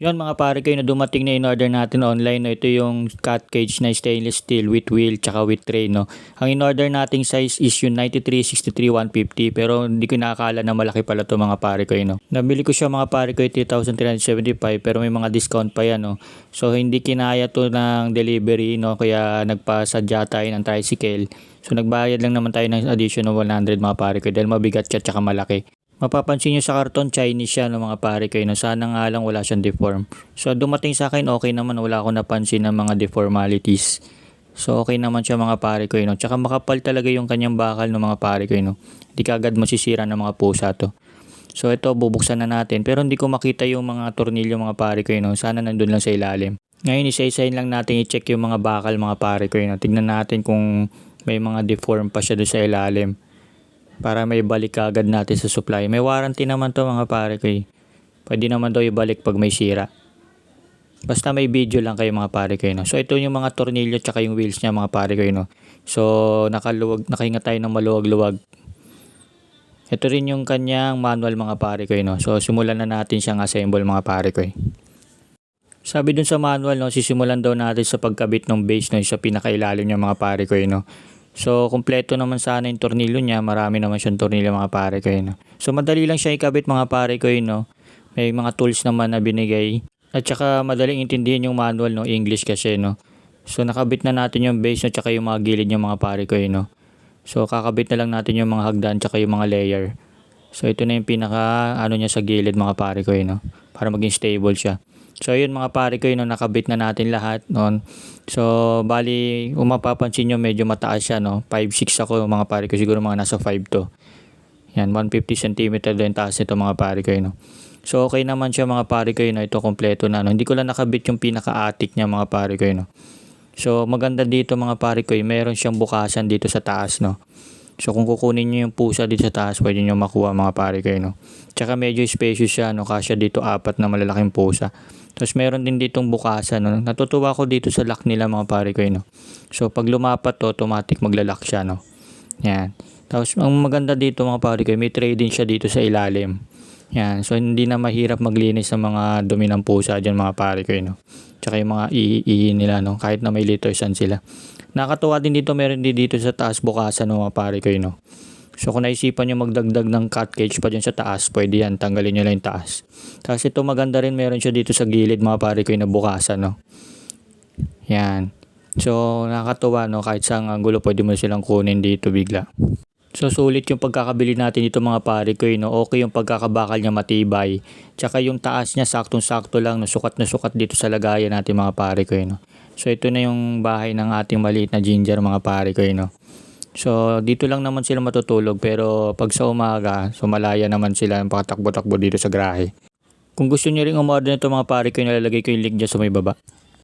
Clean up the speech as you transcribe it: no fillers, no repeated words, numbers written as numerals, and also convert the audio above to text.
Yon mga pare ko na dumating na in-order natin online. No? Ito yung cat cage na stainless steel with wheel tsaka with tray. No? Ang in-order nating size is yung 93, 63, 150. Pero hindi ko nakakala na malaki pala to mga pare ko. No? Nabili ko siya mga pare ko 3,375 pero may mga discount pa yan. No? So hindi kinaya to ng delivery. No? Kaya nagpasadya tayo ng tricycle. So nagbayad lang naman tayo ng additional 100 mga pare ko dahil mabigat siya tsaka malaki. Mapapansin nyo sa karton, Chinese siya ng mga pare ko. No? Sana nga lang wala siyang deform. So dumating sa akin, okay naman. Wala akong napansin ng mga deformalities. So okay naman siya mga pare ko. No? Tsaka makapal talaga yung kanyang bakal ng mga pare ko. No? Hindi kagad masisira ng mga pusa to. So ito, bubuksan na natin. Pero hindi ko makita yung mga tornilyo mga pare ko. No? Sana nandun lang sa ilalim. Ngayon, isa-isahin lang natin i-check yung mga bakal mga pare ko. No? Tignan natin kung may mga deform pa siya doon sa ilalim. Para may balik agad natin sa supply. May warranty naman to mga pare ko. Pwede naman daw ibalik pag may sira. Basta may video lang kayo mga pare ko. No? So ito yung mga tornilyo tsaka yung wheels niya mga pare ko. No? So nakahinga tayo ng maluwag-luwag. Ito rin yung kanyang manual mga pare ko. No? So simulan na natin siyang assemble mga pare ko. Sabi dun sa manual, no, sisimulan daw natin sa pagkabit ng base, no, sa pinakailalim niya mga pare ko. No? So, kumpleto naman sana yung tornilyo niya. Marami naman siyang tornilyo mga pare ko. No? So, madali lang siya ikabit mga pare ko. No? May mga tools naman na binigay. At saka madaling intindihin yung manual, no? English kasi. No? So, nakabit na natin yung base, no? Tsaka yung mga gilid niya mga pare ko. No? So, kakabit na lang natin yung mga hagdan tsaka yung mga layer. So, ito na yung pinaka niya sa gilid mga pare ko. No? Para maging stable siya. So yun mga pare ko, no, nakabit na natin lahat noon. So bali, kung mapapansin nyo medyo mataas siya, no. 5'6" ako mga pare ko, siguro mga nasa 5 to. Yan, 150 cm din taas nito mga pare ko, no. So okay naman siya mga pare ko, no. Ito kompleto na, no. Hindi ko lang nakabit yung pinaka-attic niya mga pare ko, no. So maganda dito mga pare ko, meron siyang bukasan dito sa taas, no. So kung kukunin niyo yung pusa dito sa taas, pwede niyo makuha mga pare ko, no. Tsaka medyo spacious siya, no. Kasya dito 4 na malalaking pusa. Tapos meron din ditong bukasan. No? Natutuwa ko dito sa lock nila mga pare ko. No? So pag lumapat to, automatic maglalak siya. No? Yan. Tapos ang maganda dito mga pare ko, may tray din siya dito sa ilalim. Yan. So hindi na mahirap maglinis sa mga dumi ng pusa dyan mga pare ko. No? Tsaka yung mga ihi nila. No? Kahit na may littersan sila. Nakakatuwa din dito, meron din dito sa taas bukasan ng mga pare ko. No? So kung naisipan nyo magdagdag ng cat cage pa dyan sa taas, pwede yan, tanggalin nyo lang yung taas. Tapos ito maganda rin, meron siya dito sa gilid mga pare ko yung nabukasan, no. Yan. So nakakatuwa, no, kahit sa angulo pwede mo silang kunin dito bigla. So sulit yung pagkakabili natin dito mga pare ko, no. Okay yung pagkakabakal niya, matibay. Tsaka yung taas niya saktong-sakto lang, no, sukat na sukat dito sa lagayan natin mga pare ko, no. So ito na yung bahay ng ating maliit na ginger mga pare ko, no. So dito lang naman sila matutulog pero pag sa umaga, so malaya naman sila ng pakatakbo-takbo dito sa grahe. Kung gusto niyo ring umorder nito mga pare ko, nilalagay ko yung link dyan sa may baba.